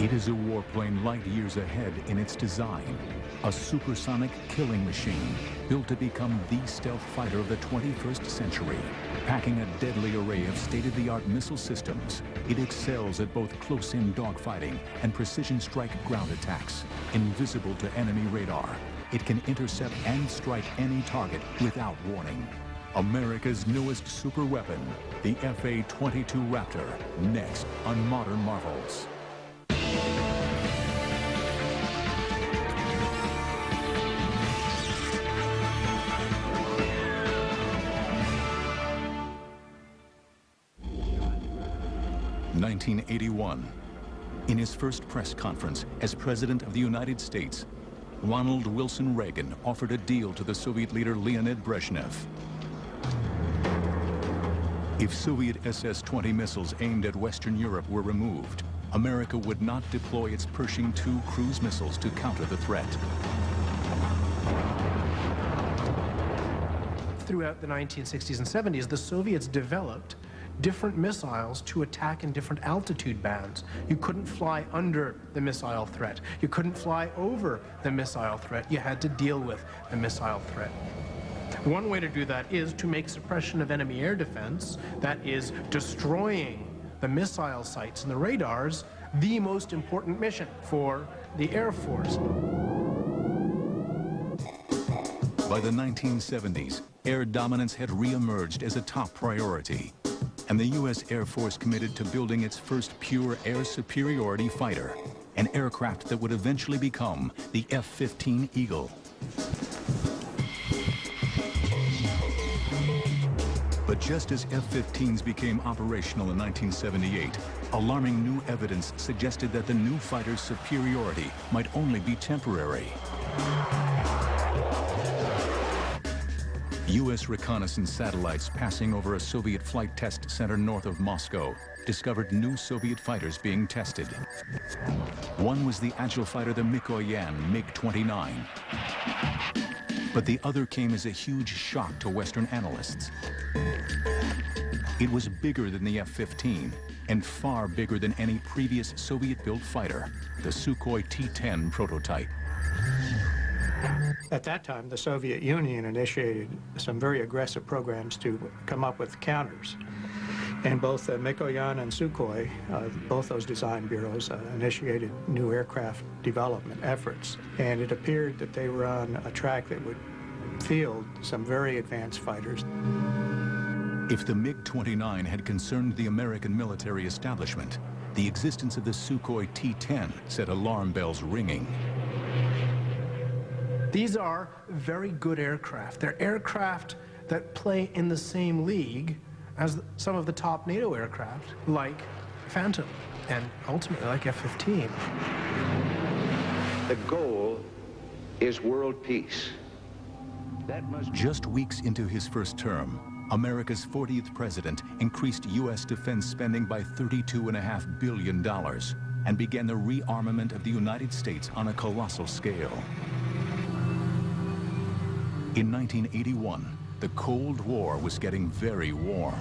It is a warplane light years ahead in its design. A supersonic killing machine built to become the stealth fighter of the 21st century. Packing a deadly array of state-of-the-art missile systems, it excels at both close-in dogfighting and precision strike ground attacks. Invisible to enemy radar, it can intercept and strike any target without warning. America's newest super weapon, the FA-22 Raptor, next on Modern Marvels. (1981). In his first press conference as President of the United States, Ronald Wilson Reagan offered a deal to the Soviet leader Leonid Brezhnev. If Soviet SS-20 missiles aimed at Western Europe were removed, America would not deploy its Pershing II cruise missiles to counter the threat. Throughout the 1960s and 70s, the Soviets developed different missiles to attack in different altitude bands. You couldn't fly under the missile threat. You couldn't fly over the missile threat. You had to deal with the missile threat. One way to do that is to make suppression of enemy air defense, that is destroying the missile sites and the radars, the most important mission for the Air Force. By the 1970s, air dominance had re-emerged as a top priority, and the U.S. Air Force committed to building its first pure air superiority fighter, an aircraft that would eventually become the F-15 Eagle. But just as F-15s became operational in 1978, alarming new evidence suggested that the new fighter's superiority might only be temporary. U.S. reconnaissance satellites passing over a Soviet flight test center north of Moscow discovered new Soviet fighters being tested. One was the agile fighter, the Mikoyan MiG-29. But the other came as a huge shock to Western analysts. It was bigger than the F-15 and far bigger than any previous Soviet-built fighter, the Sukhoi T-10 prototype. At that time, the Soviet Union initiated some very aggressive programs to come up with counters. And both Mikoyan and Sukhoi, both those design bureaus, initiated new aircraft development efforts. And it appeared that they were on a track that would field some very advanced fighters. If the MiG-29 had concerned the American military establishment, the existence of the Sukhoi T-10 set alarm bells ringing. These are very good aircraft. They're aircraft that play in the same league as some of the top NATO aircraft, like Phantom, and ultimately like F-15. The goal is world peace. Just weeks into his first term, America's 40th president increased U.S. defense spending by $32.5 billion and began the rearmament of the United States on a colossal scale. In 1981, the Cold War was getting very warm.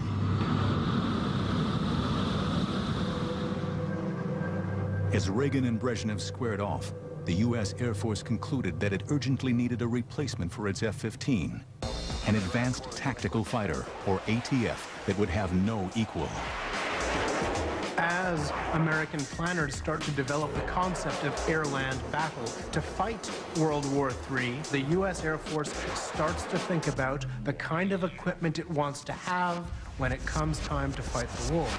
As Reagan and Brezhnev squared off, the U.S. Air Force concluded that it urgently needed a replacement for its F-15, an advanced tactical fighter, or ATF, that would have no equal. As American planners start to develop the concept of air-land battle to fight World War III, the U.S. Air Force starts to think about the kind of equipment it wants to have when it comes time to fight the war.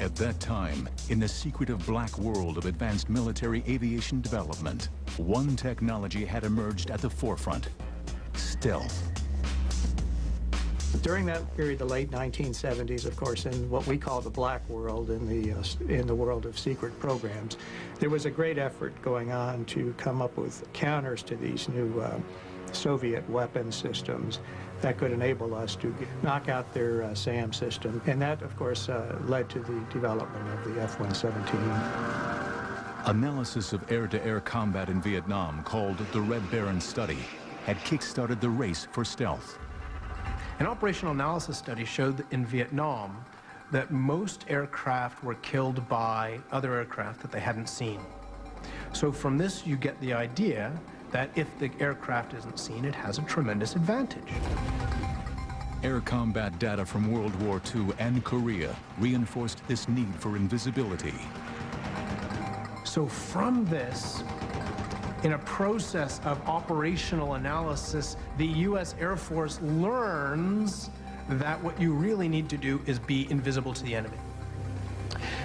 At that time, in the secretive black world of advanced military aviation development, one technology had emerged at the forefront: stealth. During that period, the late 1970s, of course, in what we call the black world, in the world of secret programs, there was a great effort going on to come up with counters to these new Soviet weapon systems that could enable us to knock out their SAM system. And that, of course, led to the development of the F-117. Analysis of air-to-air combat in Vietnam, called the Red Baron Study, had kick-started the race for stealth. An operational analysis study showed that in Vietnam, that most aircraft were killed by other aircraft that they hadn't seen. So from this, you get the idea that if the aircraft isn't seen, it has a tremendous advantage. Air combat data from World War II and Korea reinforced this need for invisibility. So from this, in a process of operational analysis, the U.S. Air Force learns that what you really need to do is be invisible to the enemy.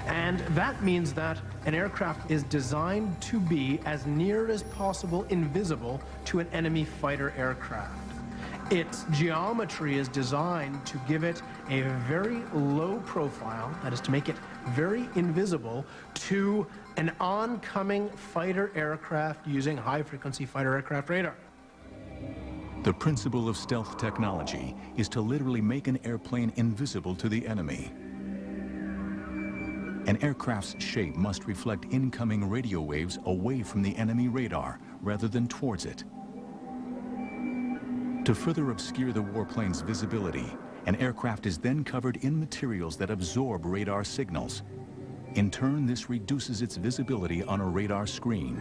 And that means that an aircraft is designed to be as near as possible invisible to an enemy fighter aircraft. Its geometry is designed to give it a very low profile, that is to make it very invisible to an oncoming fighter aircraft using high-frequency fighter aircraft radar. The principle of stealth technology is to literally make an airplane invisible to the enemy. An aircraft's shape must reflect incoming radio waves away from the enemy radar rather than towards it. To further obscure the warplane's visibility, an aircraft is then covered in materials that absorb radar signals. In turn, this reduces its visibility on a radar screen.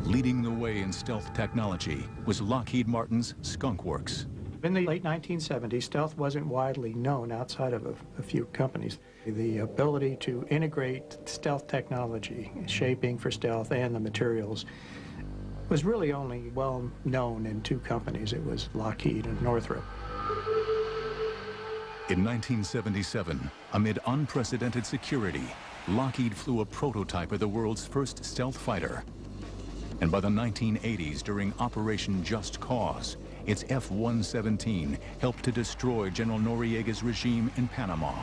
Leading the way in stealth technology was Lockheed Martin's Skunk Works. In the late 1970s, stealth wasn't widely known outside of a few companies. The ability to integrate stealth technology, shaping for stealth, and the materials was really only well known in two companies. It was Lockheed and Northrop. In 1977, amid unprecedented security, Lockheed flew a prototype of the world's first stealth fighter. And by the 1980s, during Operation Just Cause, its F-117 helped to destroy General Noriega's regime in Panama.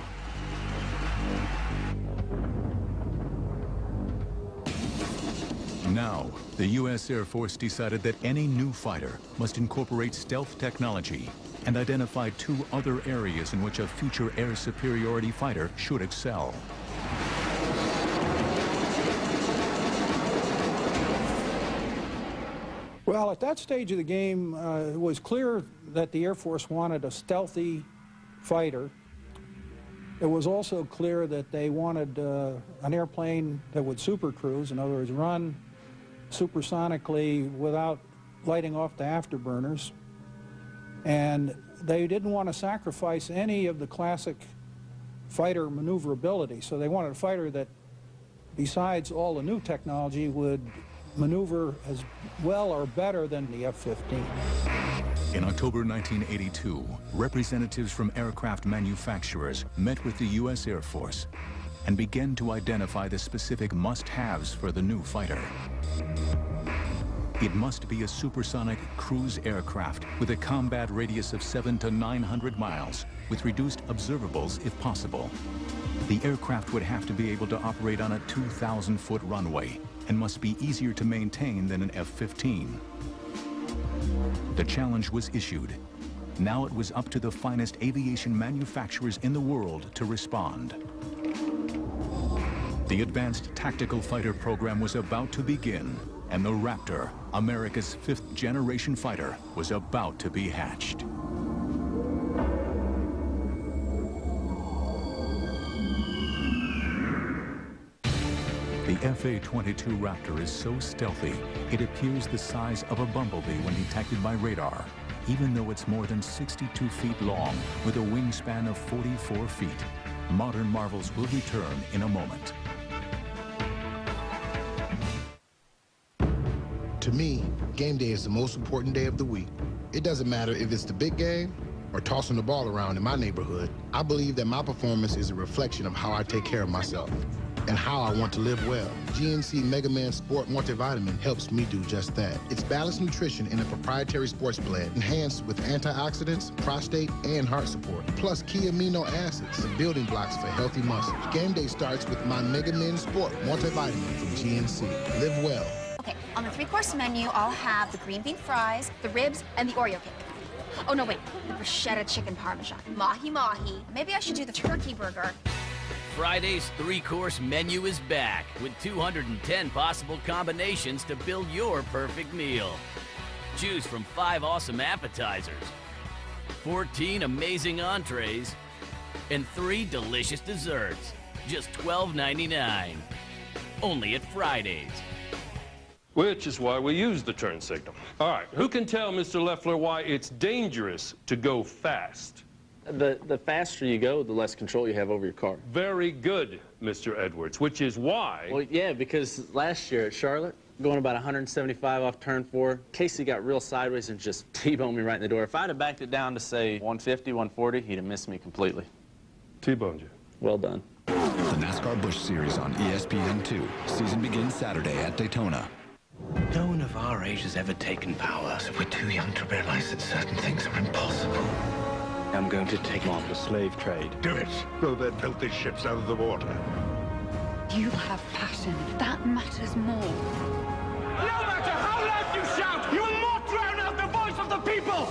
Now, the U.S. Air Force decided that any new fighter must incorporate stealth technology and identified two other areas in which a future air superiority fighter should excel. Well, at that stage of the game, it was clear that the Air Force wanted a stealthy fighter. It was also clear that they wanted an airplane that would supercruise, in other words, run supersonically without lighting off the afterburners. And they didn't want to sacrifice any of the classic fighter maneuverability. So they wanted a fighter that, besides all the new technology, would maneuver as well or better than the F-15. In October 1982, representatives from aircraft manufacturers met with the U.S. Air Force and began to identify the specific must-haves for the new fighter. It must be a supersonic cruise aircraft with a combat radius of 700 to 900 miles, with reduced observables if possible. The aircraft would have to be able to operate on a 2,000-foot runway and must be easier to maintain than an F-15. The challenge was issued. Now it was up to the finest aviation manufacturers in the world to respond. The Advanced Tactical Fighter program was about to begin, and the Raptor, America's fifth-generation fighter, was about to be hatched. The FA-22 Raptor is so stealthy, it appears the size of a bumblebee when detected by radar, even though it's more than 62 feet long with a wingspan of 44 feet. Modern marvels will return in a moment. To me, game day is the most important day of the week. It doesn't matter if it's the big game or tossing the ball around in my neighborhood. I believe that my performance is a reflection of how I take care of myself and how I want to live well. GNC Mega Man Sport Multivitamin helps me do just that. It's balanced nutrition in a proprietary sports blend, enhanced with antioxidants, prostate, and heart support, plus key amino acids, the building blocks for healthy muscles. Game day starts with my Mega Man Sport Multivitamin from GNC. Live well. Okay, on the three-course menu, I'll have the green bean fries, the ribs, and the Oreo cake. Oh, no, wait, the bruschetta chicken parmesan, mahi-mahi. Maybe I should do the turkey burger. Friday's three-course menu is back with 210 possible combinations to build your perfect meal. Choose from 5 awesome appetizers, 14 amazing entrees, and 3 delicious desserts. Just $12.99. Only at Fridays. Which is why we use the turn signal. All right, who can tell Mr. Leffler why it's dangerous to go fast? The faster you go, the less control you have over your car. Very good, Mr. Edwards, which is why... Well, yeah, because last year at Charlotte, going about 175 off turn 4, Casey got real sideways and just T-boned me right in the door. If I'd have backed it down to, say, 150, 140, he'd have missed me completely. T-boned you. Well done. The NASCAR Busch Series on ESPN2. Season begins Saturday at Daytona. No one of our age has ever taken power, so we're too young to realize that certain things are impossible. I'm going to take on the slave trade. Do it. Blow their filthy ships out of the water. You have passion. That matters more. No matter how loud you shout, you will not drown out the voice of the people!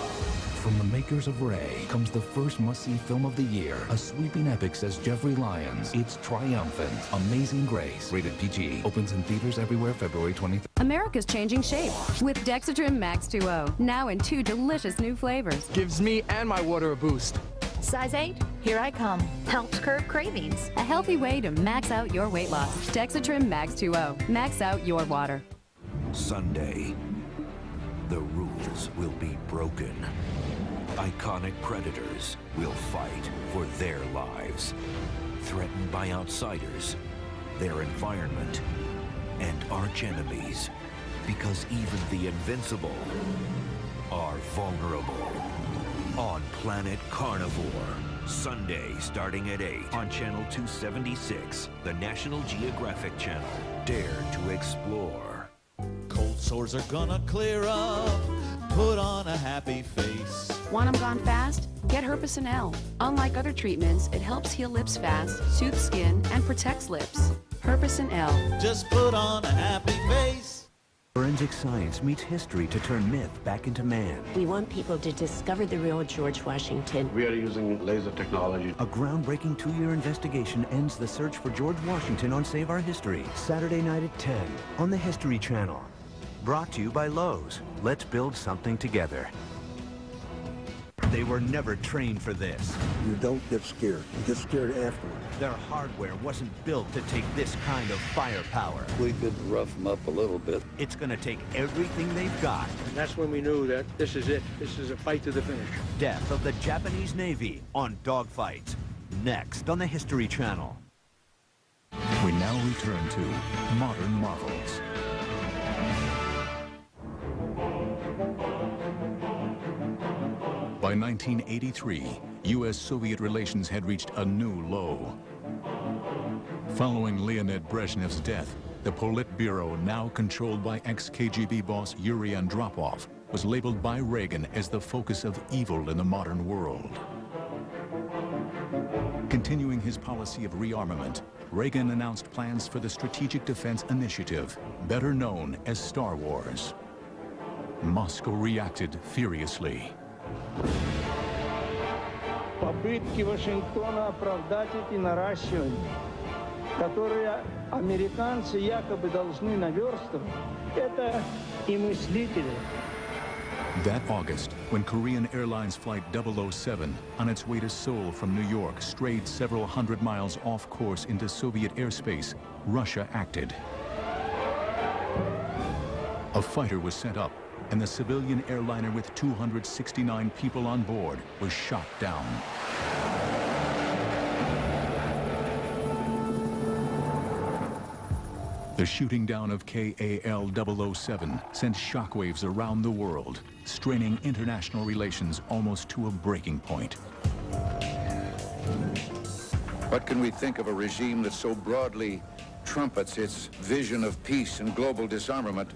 From the makers of Ray comes the first must-see film of the year. A sweeping epic, says Jeffrey Lyons. It's triumphant. Amazing Grace. Rated PG. Opens in theaters everywhere February 23rd. America's changing shape with Dexatrim Max 2.0. Now in 2 delicious new flavors. Gives me and my water a boost. Size 8, here I come. Helps curb cravings. A healthy way to max out your weight loss. Dexatrim Max 2.0. Max out your water. Sunday, the rules will be broken. Iconic predators will fight for their lives, threatened by outsiders, their environment, and arch enemies, because even the invincible are vulnerable. On Planet Carnivore, Sunday starting at 8 on Channel 276, the National Geographic Channel. Dare to explore. Cold sores are gonna clear up. Put on a happy face. Want them gone fast? Get Herpes L. Unlike other treatments, it helps heal lips fast, soothes skin, and protects lips. Herpes L. Just put on a happy face. Forensic science meets history to turn myth back into man. We want people to discover the real George Washington. We are using laser technology. A groundbreaking 2-year investigation ends the search for George Washington on Save Our History. Saturday night at 10 on the History Channel. Brought to you by Lowe's. Let's build something together. They were never trained for this. You don't get scared. You get scared afterwards. Their hardware wasn't built to take this kind of firepower. We could rough them up a little bit. It's going to take everything they've got. And that's when we knew that this is it. This is a fight to the finish. Death of the Japanese Navy on Dogfights. Next on the History Channel. We now return to Modern Marvels. By 1983, U.S.-Soviet relations had reached a new low. Following Leonid Brezhnev's death, the Politburo, now controlled by ex-KGB boss Yuri Andropov, was labeled by Reagan as the focus of evil in the modern world. Continuing his policy of rearmament, Reagan announced plans for the Strategic Defense Initiative, better known as Star Wars. Moscow reacted furiously. Попытки Вашингтона оправдать эти наращивания, которые американцы якобы должны наверстывать, это и мыслители. That August, when Korean Airlines Flight 007, on its way to Seoul from New York, strayed several hundred miles off course into Soviet airspace, Russia acted. A fighter was sent up, and the civilian airliner with 269 people on board was shot down. The shooting down of KAL-007 sent shockwaves around the world, straining international relations almost to a breaking point. What can we think of a regime that so broadly trumpets its vision of peace and global disarmament,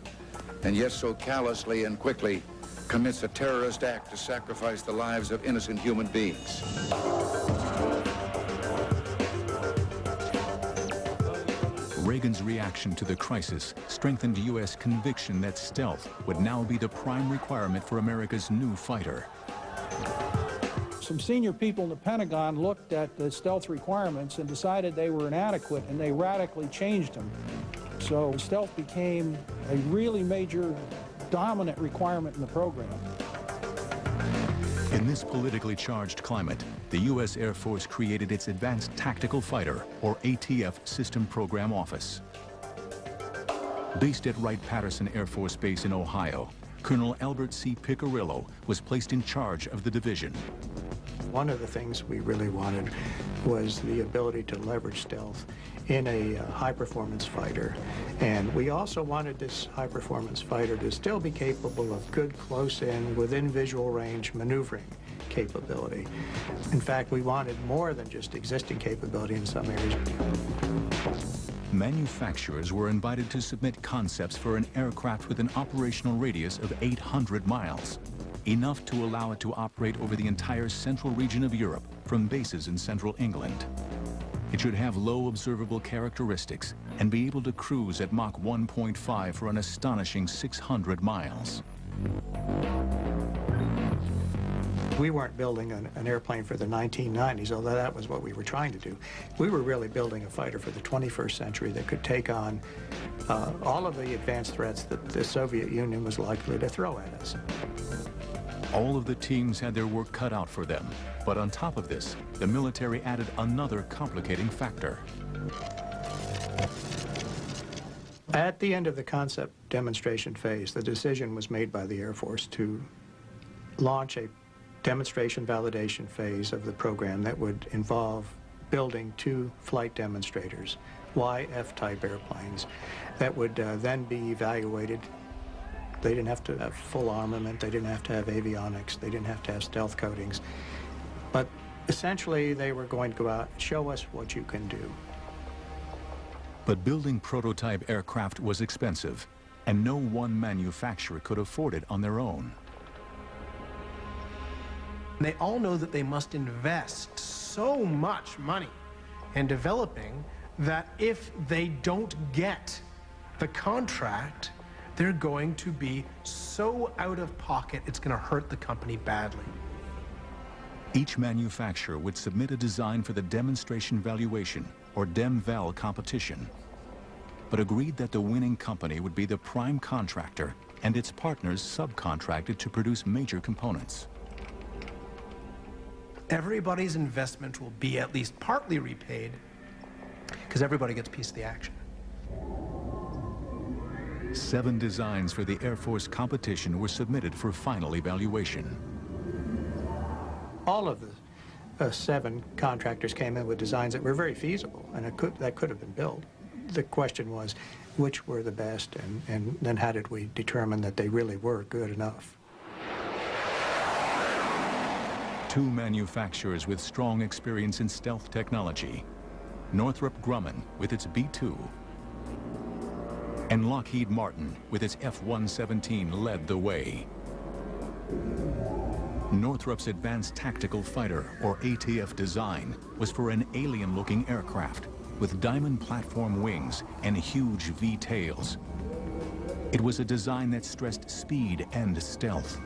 and yet so callously and quickly commits a terrorist act to sacrifice the lives of innocent human beings? Reagan's reaction to the crisis strengthened U.S. conviction that stealth would now be the prime requirement for America's new fighter. Some senior people in the Pentagon looked at the stealth requirements and decided they were inadequate, and they radically changed them. So stealth became a really major, dominant requirement in the program. In this politically charged climate, the U.S. Air Force created its Advanced Tactical Fighter, or ATF, System Program Office. Based at Wright-Patterson Air Force Base in Ohio, Colonel Albert C. Piccirillo was placed in charge of the division. One of the things we really wanted was the ability to leverage stealth in a high-performance fighter. And we also wanted this high-performance fighter to still be capable of good close-in, within visual range maneuvering capability. In fact, we wanted more than just existing capability in some areas. Manufacturers were invited to submit concepts for an aircraft with an operational radius of 800 miles, enough to allow it to operate over the entire central region of Europe from bases in central England. It should have low observable characteristics and be able to cruise at Mach 1.5 for an astonishing 600 miles. We weren't building an airplane for the 1990s, although that was what we were trying to do. We were really building a fighter for the 21st century that could take on all of the advanced threats that the Soviet Union was likely to throw at us. All of the teams had their work cut out for them, but on top of this, the military added another complicating factor. At the end of the concept demonstration phase, the decision was made by the Air Force to launch a demonstration validation phase of the program that would involve building 2 flight demonstrators, YF-type airplanes, that would then be evaluated. They didn't have to have full armament, they didn't have to have avionics, they didn't have to have stealth coatings. But essentially, they were going to go out and show us what you can do. But building prototype aircraft was expensive, and no one manufacturer could afford it on their own. They all know that they must invest so much money in developing that if they don't get the contract, they're going to be so out of pocket, it's going to hurt the company badly. Each manufacturer would submit a design for the demonstration valuation, or DEM-VAL competition, but agreed that the winning company would be the prime contractor and its partners subcontracted to produce major components. Everybody's investment will be at least partly repaid because everybody gets a piece of the action. 7 designs for the Air Force competition were submitted for final evaluation. All of the 7 contractors came in with designs that were very feasible, and that could have been built. The question was, which were the best, and then how did we determine that they really were good enough? 2 manufacturers with strong experience in stealth technology, Northrop Grumman with its B-2, and Lockheed Martin with its F-117 led the way. Northrop's Advanced Tactical Fighter, or ATF design, was for an alien-looking aircraft with diamond platform wings and huge V-tails. It was a design that stressed speed and stealth.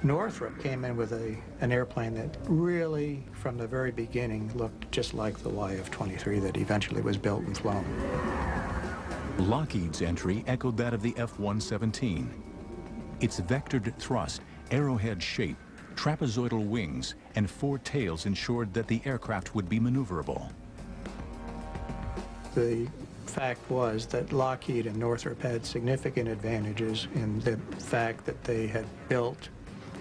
Northrop came in with an airplane that really, from the very beginning, looked just like the YF-23 that eventually was built and flown. Lockheed's entry echoed that of the F-117. Its vectored thrust, arrowhead shape, trapezoidal wings, and 4 tails ensured that the aircraft would be maneuverable. The fact was that Lockheed and Northrop had significant advantages in the fact that they had built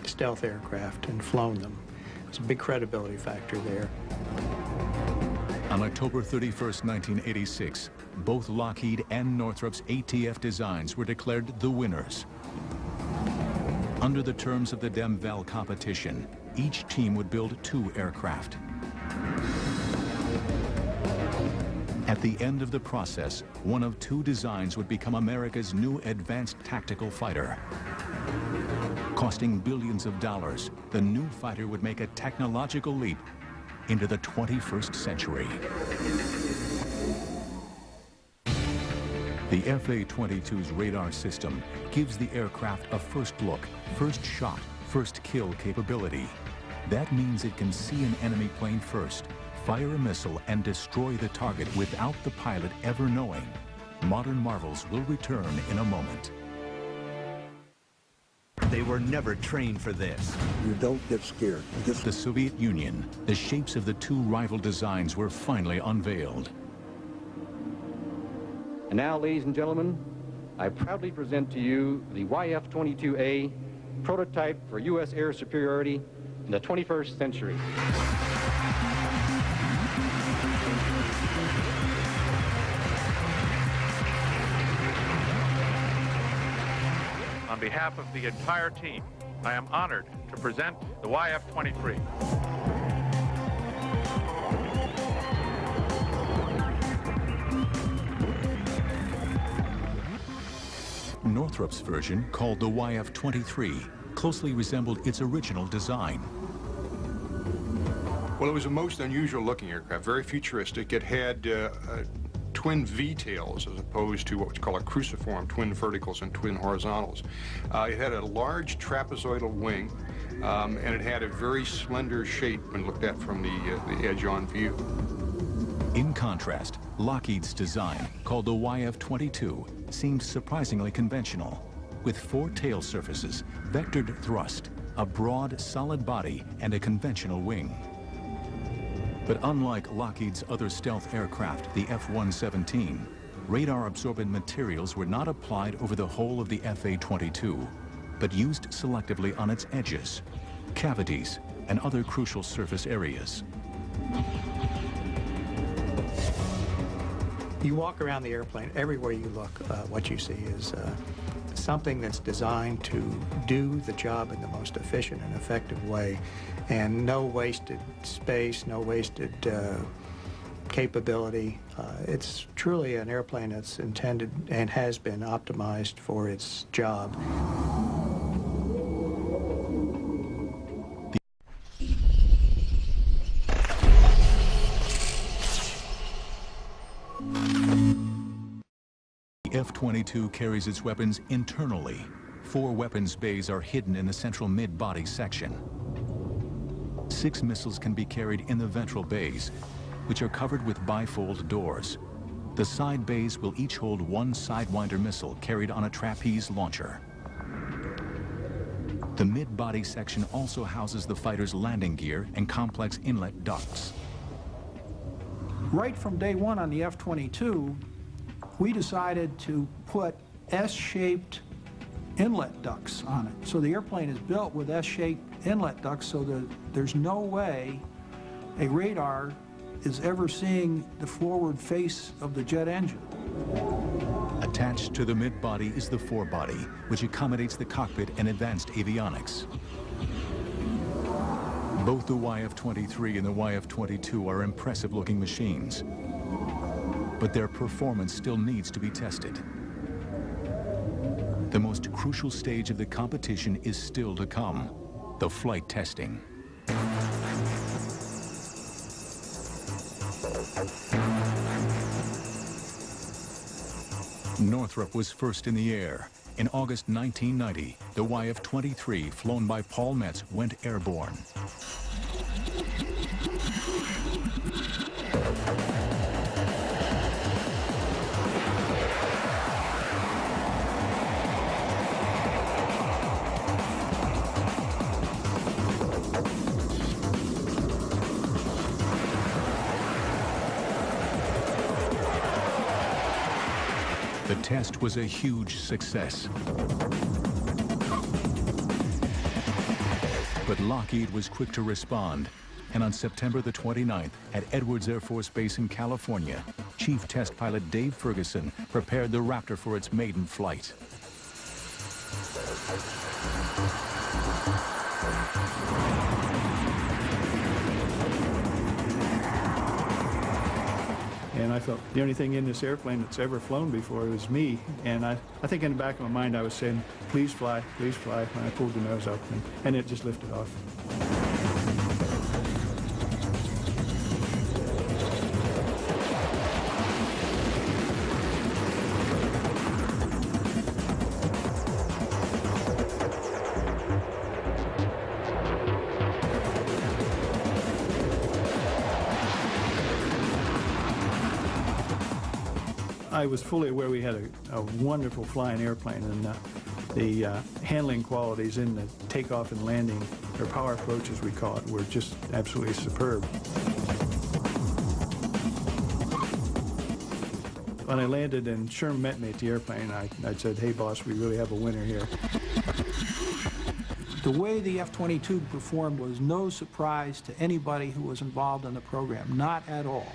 stealth aircraft and flown them. There's a big credibility factor there. On October 31st, 1986, both Lockheed and Northrop's ATF designs were declared the winners. Under the terms of the DEM-VAL competition, each team would build 2 aircraft. At the end of the process, one of 2 designs would become America's new advanced tactical fighter. Costing billions of dollars, the new fighter would make a technological leap into the 21st century. The FA-22's radar system gives the aircraft a first look, first shot, first kill capability. That means it can see an enemy plane first, fire a missile, and destroy the target without the pilot ever knowing. Modern Marvels will return in a moment. They were never trained for this. You don't get scared. The Soviet Union, the shapes of the two rival designs were finally unveiled. And now, ladies and gentlemen, I proudly present to you the YF-22A, prototype for U.S. air superiority in the 21st century. On behalf of the entire team, I am honored to present the YF-23. Northrop's version, called the YF-23, closely resembled its original design. Well, it was a most unusual looking aircraft, very futuristic. It had twin V-tails as opposed to what we call a cruciform, twin verticals and twin horizontals. It had a large trapezoidal wing, and it had a very slender shape when looked at from the edge-on view. In contrast, Lockheed's design, called the YF-22, seemed surprisingly conventional, with 4 tail surfaces, vectored thrust, a broad, solid body, and a conventional wing. But unlike Lockheed's other stealth aircraft, the F-117, radar-absorbent materials were not applied over the whole of the FA-22, but used selectively on its edges, cavities, and other crucial surface areas. You walk around the airplane, everywhere you look, what you see is something that's designed to do the job in the most efficient and effective way, and no wasted space, no wasted capability. It's truly an airplane that's intended and has been optimized for its job. The F-22 carries its weapons internally. 4 weapons bays are hidden in the central mid-body section. 6 missiles can be carried in the ventral bays, which are covered with bifold doors. The side bays will each hold 1 Sidewinder missile carried on a trapeze launcher. The mid-body section also houses the fighter's landing gear and complex inlet ducts. Right from day one on the F-22, we decided to put S-shaped inlet ducts on it. So the airplane is built with S-shaped inlet ducts so that there's no way a radar is ever seeing the forward face of the jet engine. Attached to the mid-body is the forebody, which accommodates the cockpit and advanced avionics. Both the YF-23 and the YF-22 are impressive-looking machines, but their performance still needs to be tested. The most crucial stage of the competition is still to come, the flight testing. Northrop was first in the air. In August 1990, the YF-23, flown by Paul Metz, went airborne. The test was a huge success. But Lockheed was quick to respond, and on September the 29th, at Edwards Air Force Base in California, Chief Test Pilot Dave Ferguson prepared the Raptor for its maiden flight. And I thought, the only thing in this airplane that's ever flown before was me. And I think in the back of my mind I was saying, please fly, when I pulled the nose up, and it just lifted off. I was fully aware we had a wonderful flying airplane, and The handling qualities in the takeoff and landing, or power approach as we call it, were just absolutely superb. When I landed and Sherm met me at the airplane, I said, "Hey boss, we really have a winner here." The way the F-22 performed was no surprise to anybody who was involved in the program, not at all.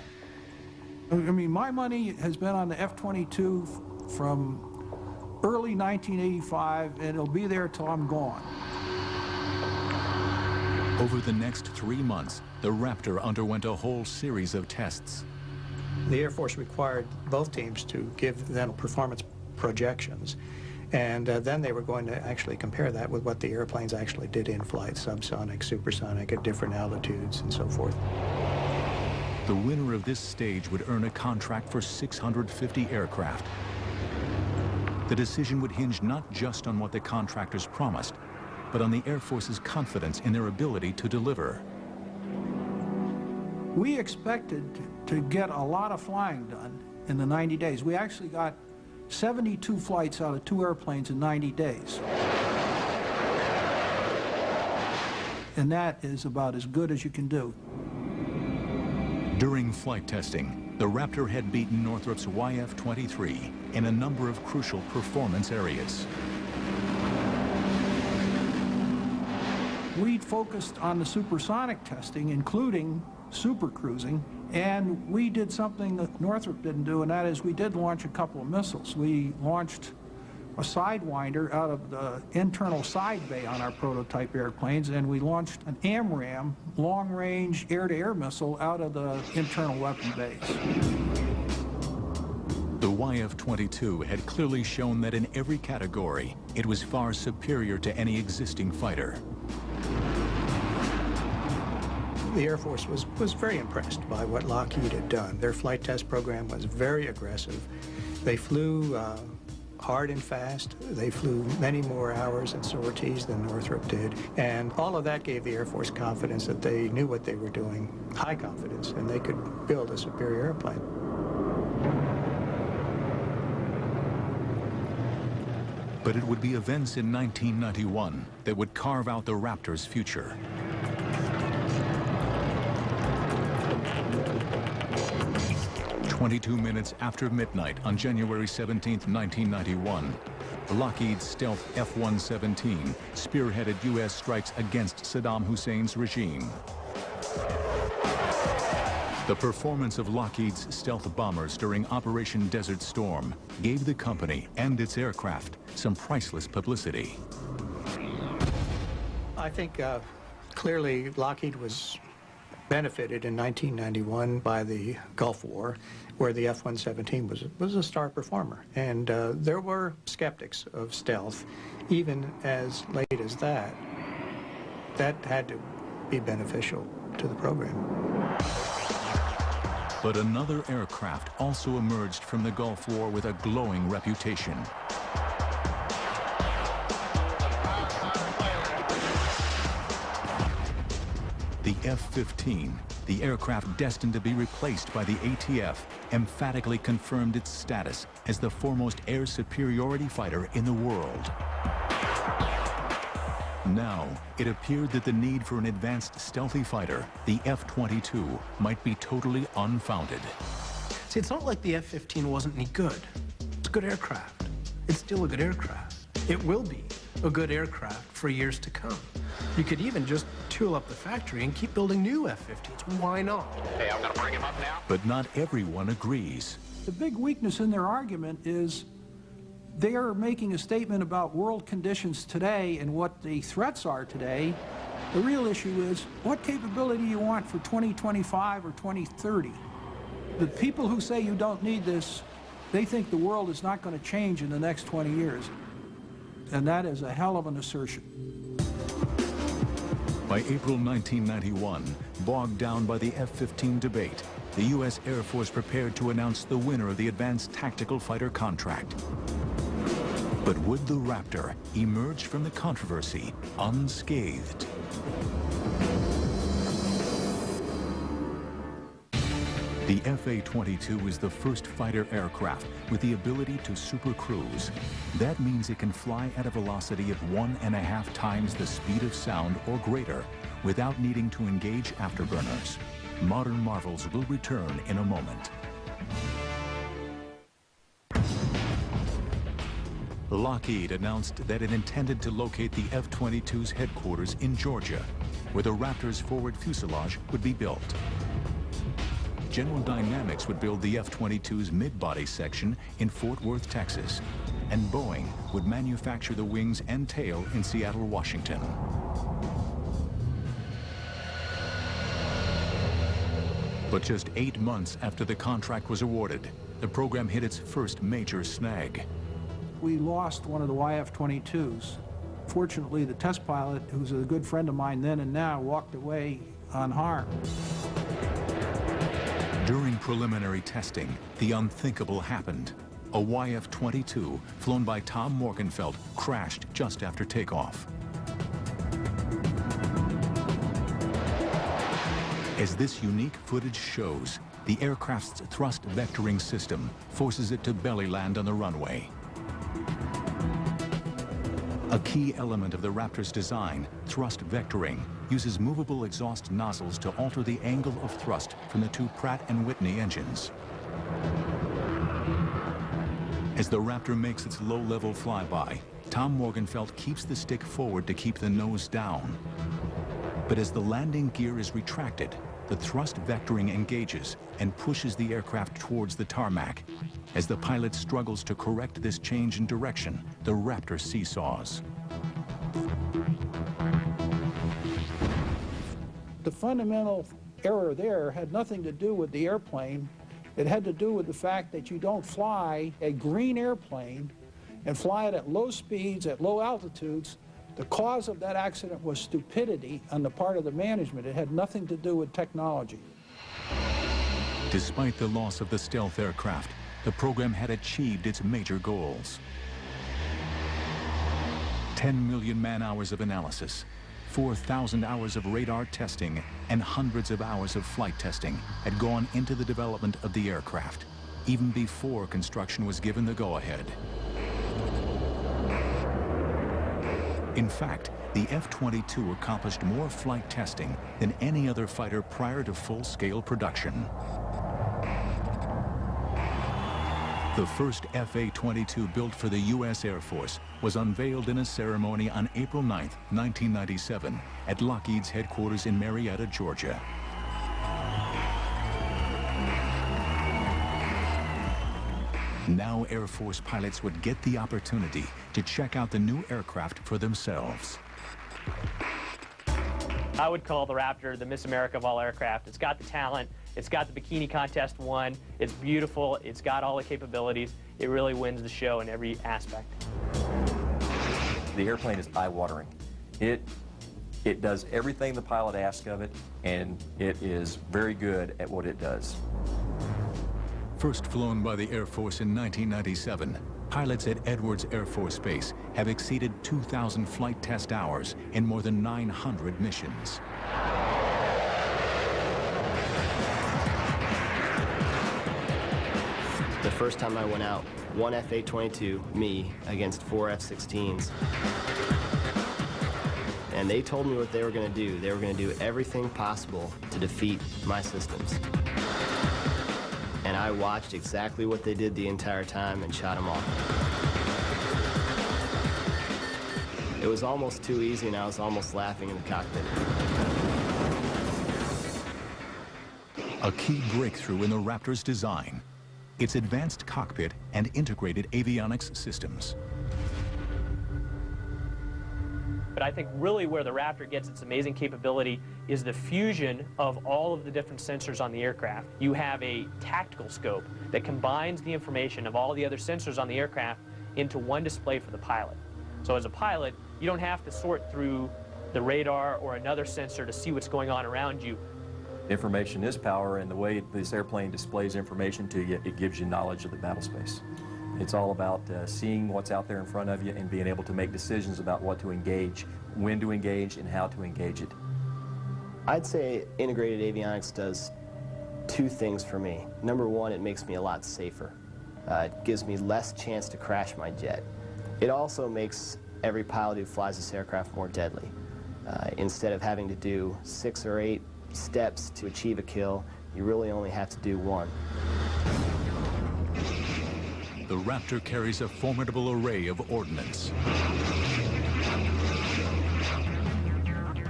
I mean, my money has been on the F-22 from early 1985, and it'll be there till I'm gone. Over the next 3 months, the Raptor underwent a whole series of tests. The Air Force required both teams to give them performance projections, and then they were going to actually compare that with what the airplanes actually did in flight, subsonic, supersonic, at different altitudes, and so forth. The winner of this stage would earn a contract for 650 aircraft. The decision would hinge not just on what the contractors promised, but on the Air Force's confidence in their ability to deliver. We expected to get a lot of flying done in the 90 days. We actually got 72 flights out of 2 airplanes in 90 days. And that is about as good as you can do. During flight testing, the Raptor had beaten Northrop's YF-23 in a number of crucial performance areas. We focused on the supersonic testing, including supercruising, and we did something that Northrop didn't do, and that is we did launch a couple of missiles. We launched a Sidewinder out of the internal side bay on our prototype airplanes, and we launched an AMRAAM long-range air-to-air missile out of the internal weapon bays. The YF-22 had clearly shown that in every category, it was far superior to any existing fighter. The Air Force was very impressed by what Lockheed had done. Their flight test program was very aggressive. They flew hard and fast. They flew many more hours and sorties than Northrop did. And all of that gave the Air Force confidence that they knew what they were doing, high confidence, and they could build a superior airplane. But it would be events in 1991 that would carve out the Raptor's future. "22 minutes after midnight on January 17, 1991, Lockheed's stealth F-117 spearheaded U.S. strikes against Saddam Hussein's regime. The performance of Lockheed's stealth bombers during Operation Desert Storm gave the company and its aircraft some priceless publicity. I think clearly Lockheed was benefited in 1991 by the Gulf War, where the F-117 was a star performer. And there were skeptics of stealth, even as late as that. That had to be beneficial to the program. But another aircraft also emerged from the Gulf War with a glowing reputation. The F-15, the aircraft destined to be replaced by the ATF, emphatically confirmed its status as the foremost air superiority fighter in the world. Now, it appeared that the need for an advanced stealthy fighter, the F-22, might be totally unfounded. See, it's not like the F-15 wasn't any good. It's a good aircraft. It's still a good aircraft. It will be a good aircraft for years to come. You could even just tool up the factory and keep building new F-15s. Why not? Hey, I'm gonna bring him up now. But not everyone agrees. The big weakness in their argument is they are making a statement about world conditions today and what the threats are today. The real issue is what capability you want for 2025 or 2030. The people who say you don't need this, they think the world is not going to change in the next 20 years. And that is a hell of an assertion. By April 1991, bogged down by the F-15 debate, the U.S. Air Force prepared to announce the winner of the Advanced Tactical Fighter contract. But would the Raptor emerge from the controversy unscathed? 1991 The FA-22 is the first fighter aircraft with the ability to supercruise. That means it can fly at a velocity of 1.5 times the speed of sound or greater without needing to engage afterburners. Modern marvels will return in a moment. Lockheed announced that it intended to locate the F-22's headquarters in Georgia, where the Raptor's forward fuselage would be built. General Dynamics would build the F-22's mid-body section in Fort Worth, Texas, and Boeing would manufacture the wings and tail in Seattle, Washington. But just 8 months after the contract was awarded, the program hit its first major snag. We lost one of the YF-22s. Fortunately, the test pilot, who's a good friend of mine then and now, walked away unharmed. During preliminary testing, the unthinkable happened. A YF-22, flown by Tom Morgenfeld, crashed just after takeoff. As this unique footage shows, the aircraft's thrust vectoring system forces it to belly land on the runway. A key element of the Raptor's design, thrust vectoring, uses movable exhaust nozzles to alter the angle of thrust from the two Pratt & Whitney engines. As the Raptor makes its low-level flyby, Tom Morgenfeld keeps the stick forward to keep the nose down. But as the landing gear is retracted, the thrust vectoring engages and pushes the aircraft towards the tarmac. As the pilot struggles to correct this change in direction, the Raptor seesaws. The fundamental error there had nothing to do with the airplane. It had to do with the fact that you don't fly a green airplane and fly it at low speeds, at low altitudes. The cause of that accident was stupidity on the part of the management. It had nothing to do with technology. Despite the loss of the stealth aircraft, the program had achieved its major goals. 10 million man-hours of analysis, 4,000 hours of radar testing, and hundreds of hours of flight testing had gone into the development of the aircraft, even before construction was given the go-ahead. In fact, the F-22 accomplished more flight testing than any other fighter prior to full-scale production. The first FA-22 built for the U.S. Air Force was unveiled in a ceremony on April 9, 1997, at Lockheed's headquarters in Marietta, Georgia. Now Air Force pilots would get the opportunity to check out the new aircraft for themselves. I would call the Raptor the Miss America of all aircraft. It's got the talent, it's got the bikini contest won, it's beautiful, it's got all the capabilities. It really wins the show in every aspect. The airplane is eye-watering. It does everything the pilot asks of it, and it is very good at what it does. First flown by the Air Force in 1997, pilots at Edwards Air Force Base have exceeded 2,000 flight test hours in more than 900 missions. The first time I went out, one FA-22, me, against 4 F-16s. And they told me what they were going to do. They were going to do everything possible to defeat my systems. And I watched exactly what they did the entire time and shot them off. It was almost too easy, and I was almost laughing in the cockpit. A key breakthrough in the Raptor's design, its advanced cockpit and integrated avionics systems. But I think really where the Raptor gets its amazing capability is the fusion of all of the different sensors on the aircraft. You have a tactical scope that combines the information of all the other sensors on the aircraft into one display for the pilot. So as a pilot, you don't have to sort through the radar or another sensor to see what's going on around you. Information is power, and the way this airplane displays information to you, it gives you knowledge of the battle space. It's all about seeing what's out there in front of you and being able to make decisions about what to engage, when to engage, and how to engage it. I'd say integrated avionics does two things for me. Number one, it makes me a lot safer. It gives me less chance to crash my jet. It also makes every pilot who flies this aircraft more deadly. Instead of having to do 6 or 8 steps to achieve a kill, you really only have to do one. The Raptor carries a formidable array of ordnance.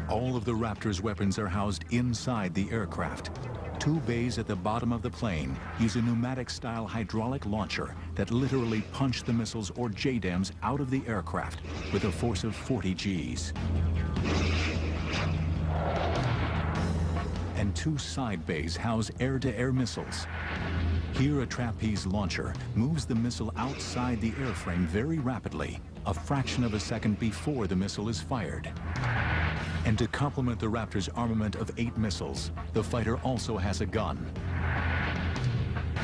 All of the Raptor's weapons are housed inside the aircraft. 2 bays at the bottom of the plane use a pneumatic-style hydraulic launcher that literally punch the missiles or JDAMs out of the aircraft with a force of 40 Gs. And 2 side bays house air-to-air missiles. Here, a trapeze launcher moves the missile outside the airframe very rapidly, a fraction of a second before the missile is fired. And to complement the Raptor's armament of 8 missiles, the fighter also has a gun.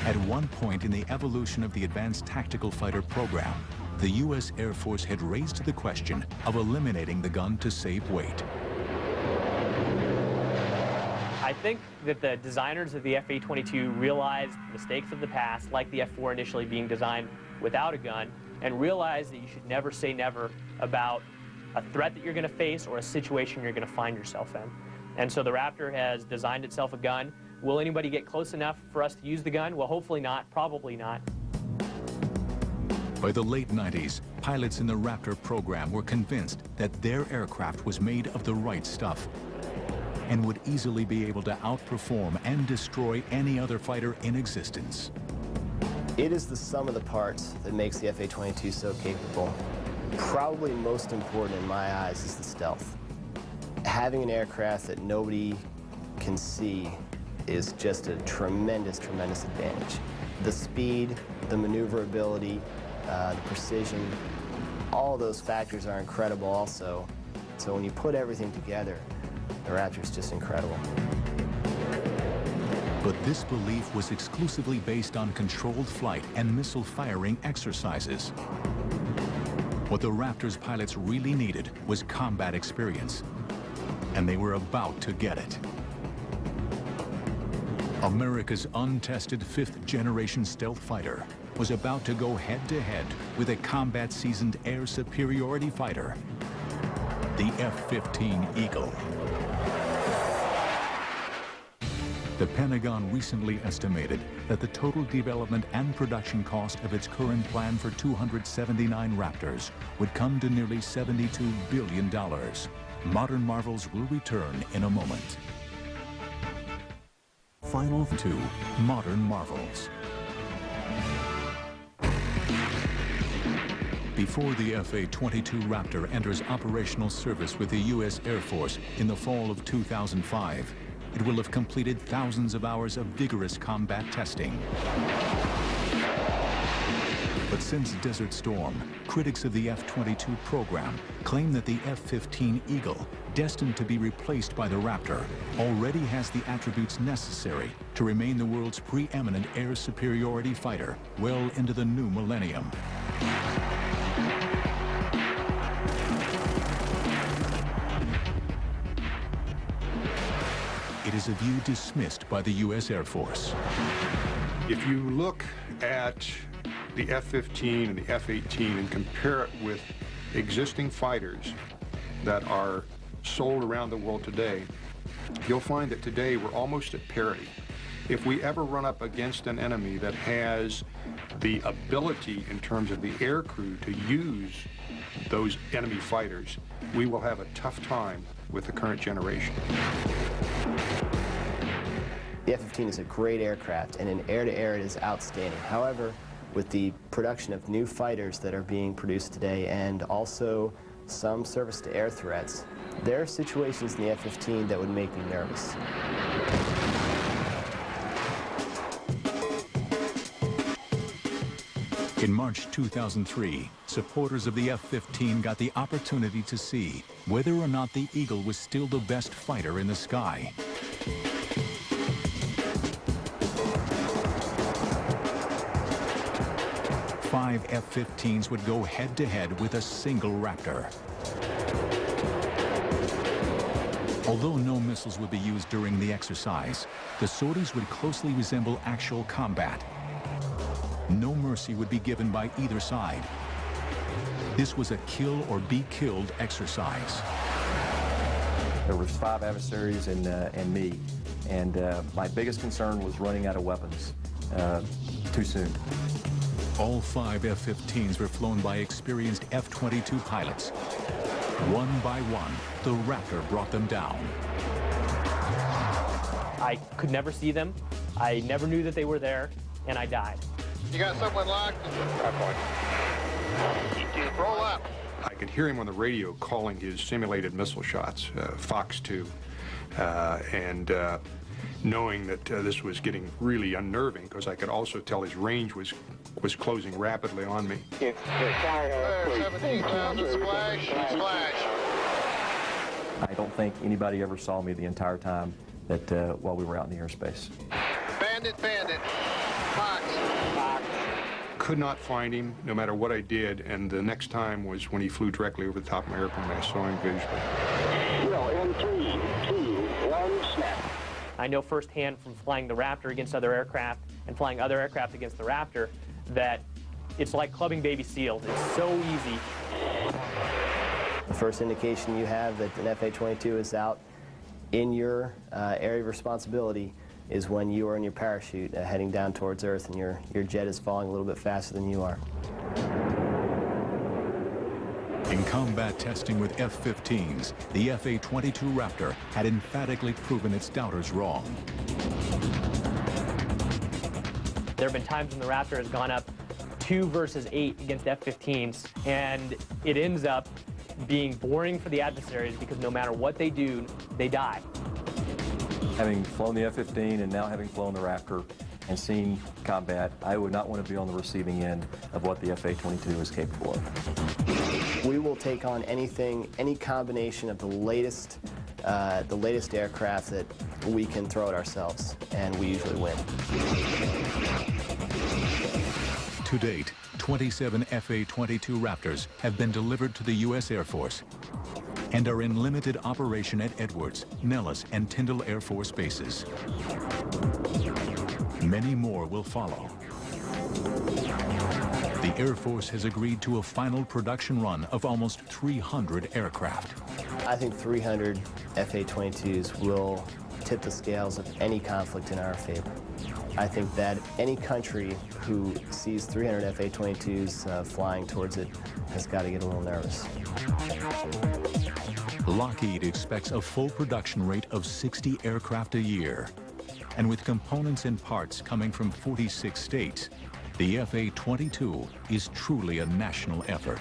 At one point in the evolution of the Advanced Tactical Fighter program, the U.S. Air Force had raised the question of eliminating the gun to save weight. I think that the designers of the F-A-22 realized mistakes of the past, like the F-4 initially being designed without a gun, and realized that you should never say never about a threat that you're going to face or a situation you're going to find yourself in. And so the Raptor has designed itself a gun. Will anybody get close enough for us to use the gun? Well, hopefully not, probably not. By the late 90s, pilots in the Raptor program were convinced that their aircraft was made of the right stuff and would easily be able to outperform and destroy any other fighter in existence. It is the sum of the parts that makes the F-A-22 so capable. Probably most important in my eyes is the stealth. Having an aircraft that nobody can see is just a tremendous, tremendous advantage. The speed, the maneuverability, the precision, all those factors are incredible also. So when you put everything together, the Raptor is just incredible. But this belief was exclusively based on controlled flight and missile firing exercises. What the Raptor's pilots really needed was combat experience, and they were about to get it. America's untested 5th-generation stealth fighter was about to go head-to-head with a combat-seasoned air superiority fighter, the F-15 Eagle. The Pentagon recently estimated that the total development and production cost of its current plan for 279 Raptors would come to nearly $72 billion. Modern Marvels will return in a moment. Final 2, Modern Marvels. Before the F-A-22 Raptor enters operational service with the U.S. Air Force in the fall of 2005, it will have completed thousands of hours of vigorous combat testing. But since Desert Storm, critics of the F-22 program claim that the F-15 Eagle, destined to be replaced by the Raptor, already has the attributes necessary to remain the world's preeminent air superiority fighter well into the new millennium. It is a view dismissed by the U.S. Air Force. If you look at the F-15 and the F-18 and compare it with existing fighters that are sold around the world today, you'll find that today we're almost at parity. If we ever run up against an enemy that has the ability in terms of the air crew to use those enemy fighters, we will have a tough time with the current generation. The F-15 is a great aircraft, and in air-to-air it is outstanding. However, with the production of new fighters that are being produced today and also some surface-to-air threats, there are situations in the F-15 that would make me nervous. In March 2003, supporters of the F-15 got the opportunity to see whether or not the Eagle was still the best fighter in the sky. Five F-15s would go head-to-head with a single Raptor. Although no missiles would be used during the exercise, the sorties would closely resemble actual combat. No mercy would be given by either side. This was a kill or be killed exercise. There was 5 adversaries and me, and my biggest concern was running out of weapons too soon. All 5 F-15s were flown by experienced F-22 pilots. One by one, the Raptor brought them down. I could never see them. I never knew that they were there, and I died. You got someone locked? Roll up. I could hear him on the radio calling his simulated missile shots, Fox 2, and knowing that this was getting really unnerving, because I could also tell his range was closing rapidly on me. There, 17,000, splash, splash. I don't think anybody ever saw me the entire time that while we were out in the airspace. Bandit, Fox. Could not find him, no matter what I did, and the next time was when he flew directly over the top of my airplane. I saw him visually. Well, in 3, 2, 1, snap. I know firsthand from flying the Raptor against other aircraft and flying other aircraft against the Raptor that it's like clubbing baby seals. It's so easy. The first indication you have that an FA-22 is out in your area of responsibility is when you are in your parachute heading down towards Earth and your jet is falling a little bit faster than you are. In combat testing with F-15s, the FA-22 Raptor had emphatically proven its doubters wrong. There have been times when the Raptor has gone up 2 versus 8 against F-15s, and it ends up being boring for the adversaries because no matter what they do, they die. Having flown the F-15 and now having flown the Raptor and seen combat, I would not want to be on the receiving end of what the FA-22 is capable of. We will take on anything, any combination of the latest aircraft that we can throw at ourselves, and we usually win. To date, 27 FA-22 Raptors have been delivered to the U.S. Air Force and are in limited operation at Edwards, Nellis, and Tyndall Air Force bases. Many more will follow. The Air Force has agreed to a final production run of almost 300 aircraft. I think 300 FA-22s will tip the scales of any conflict in our favor. I think that any country who sees 300 FA-22s flying towards it has got to get a little nervous. Lockheed expects a full production rate of 60 aircraft a year. And with components and parts coming from 46 states, the FA-22 is truly a national effort.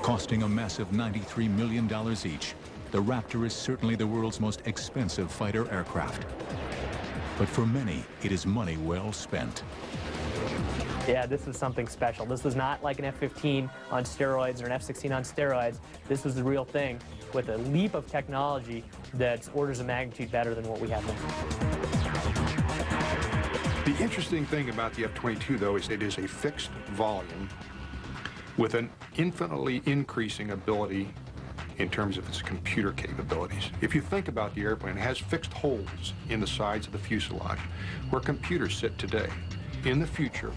Costing a massive $93 million each, the Raptor is certainly the world's most expensive fighter aircraft. But for many, it is money well spent. Yeah, this was something special. This was not like an F-15 on steroids or an F-16 on steroids. This was the real thing with a leap of technology that's orders of magnitude better than what we have now. The interesting thing about the F-22, though, is it is a fixed volume with an infinitely increasing ability in terms of its computer capabilities. If you think about the airplane, it has fixed holes in the sides of the fuselage where computers sit today. In the future,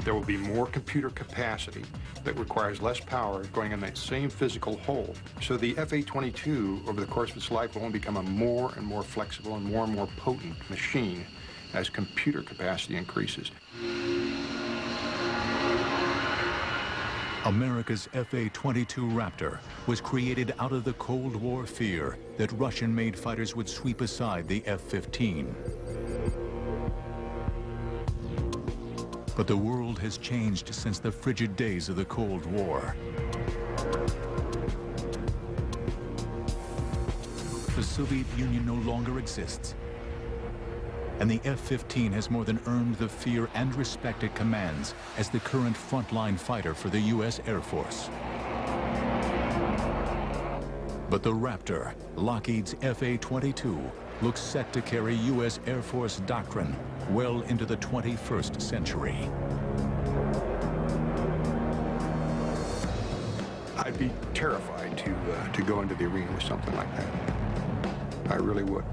there will be more computer capacity that requires less power going in that same physical hole. So the FA-22, over the course of its life, will only become a more and more flexible and more potent machine as computer capacity increases. America's FA-22 Raptor was created out of the Cold War fear that Russian-made fighters would sweep aside the F-15. But the world has changed since the frigid days of the Cold War. The Soviet Union no longer exists, and the F-15 has more than earned the fear and respect it commands as the current frontline fighter for the U.S. Air Force. But the Raptor, Lockheed's FA-22, looks set to carry U.S. Air Force doctrine well into the 21st century. I'd be terrified to go into the arena with something like that. I really would.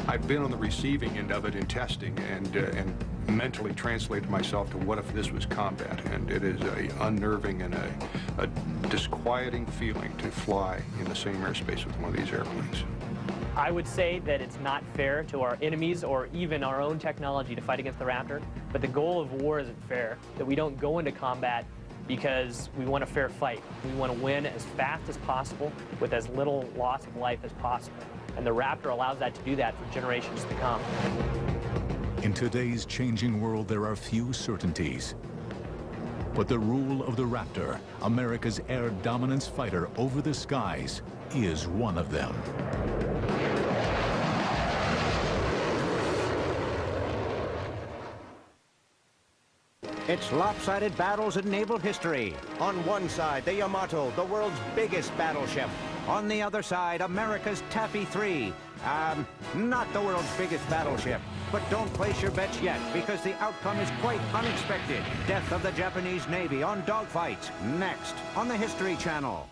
I've been on the receiving end of it in testing and mentally translated myself to what if this was combat, and it is a unnerving and a disquieting feeling to fly in the same airspace with one of these airplanes. I would say that it's not fair to our enemies or even our own technology to fight against the Raptor, but the goal of war isn't fair, that we don't go into combat because we want a fair fight. We want to win as fast as possible with as little loss of life as possible. And the Raptor allows that to do that for generations to come. In today's changing world, there are few certainties. But the rule of the Raptor, America's air dominance fighter over the skies, is one of them. It's lopsided battles in naval history. On one side, the Yamato, the world's biggest battleship. On the other side, America's Taffy 3. Not the world's biggest battleship. But don't place your bets yet, because the outcome is quite unexpected. Death of the Japanese Navy on dogfights, next on the History Channel.